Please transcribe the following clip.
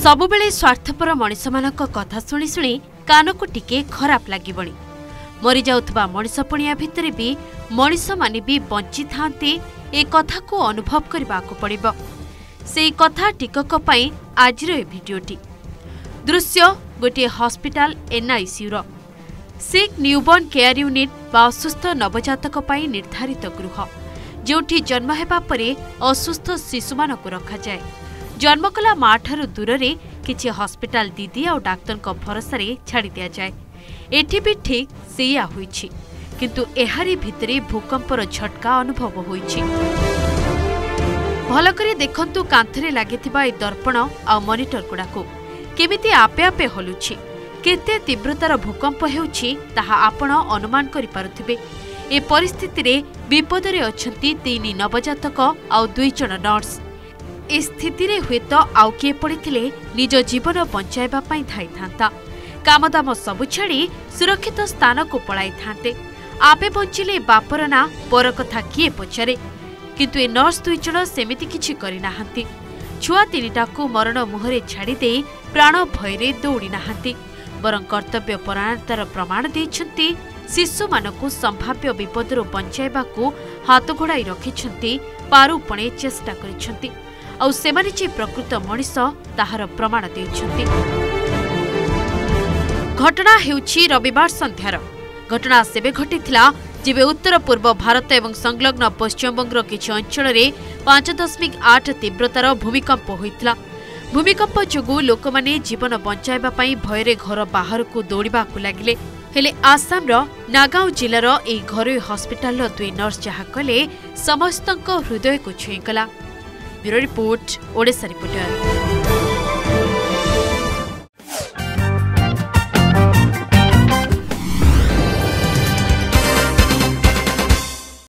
सबुबेले स्वार्थपर मनिष मानक कथा शुणी शुणी कानकु टिके खराब लागिबणी। मरी जाउथबा मनिष पणिया भितरे भी मनिष माने भी बंची थांते ए कथा को अनुभव करबाकू पड़िबो। सेई कथा टिकक पई आजिर ए भिडियोटी दृश्य गोटे हॉस्पिटल एनआईसीयू रो सिक न्यूबॉर्न केयर यूनिट बा असुस्थ नवजातक पई निर्धारित गृह जोठी जन्म हेबा परे असुस्थ शिशुमानकु रखा जाए। जन्म कला माँ ठारू दूर रे किछि हॉस्पिटल दीदी और डाक्तर को भरोसा रे छाड़ी दिया जाए। एठी भी ठीक सेया होईछि, किंतु एहारी भितरे भूकंपर झटका अनुभव होईछि। भल करी देखंतु कांथरे लागिथिबा ए दर्पण आ मॉनिटर गुडाको केमिति आपे आपे हलुछि। केते तीव्रतार भूकंप हेउछि ताहा आपण अनुमान करि पारुथिबे। ए परिस्थिति रे विपदरे अछंती 3 नवजातक आ 2 जण नर्स। ए स्थिति रे हुएत आउ किए पड़िथिले निज जीवन बंचाइबा पई धाई थांता। कामदाम सबु छाड़ी सुरक्षित स्थान को पळाई थांते। आपे बंचिले बापर ना पर कथा किए पचारे, किंतु ए नर्स 2 जण सेमिति किछि करि नाहंती। छुआ 3टा को मरण मुहरे छाड़ी दे प्राण भयरे दौड़ी नाहंती, बरं कर्तव्य परायणतार प्रमाण देइछंती। शिशु मानकु संभाव्य विपदरु बंचाइबाकू हाथ घोड़ाई रखिछंती, पारुपणे चेष्टा करिछंती और सेमाने जे प्रकृत मनिष ताहार प्रमाण देइछंती। घटना हेउछि रविवार संध्यार। घटना सेबे घटिथिला जेबे उत्तर पूर्व भारत एवं संलग्न पश्चिमबंगर किछि अंचल रे 5.8 तीव्रतार भूमिकंप होइथिला। भूमिकंप जोगु लोकमाने जीवन बंचाइबा पई भयरे घर बाहर को दौड़ाकू लागिले। हेले आसाम रो नागांव जिल्लार ए घरोई हॉस्पिटल 2 नर्स जहा कले समस्तक हृदय को छुईगला। Bureau report, Odisha reporter.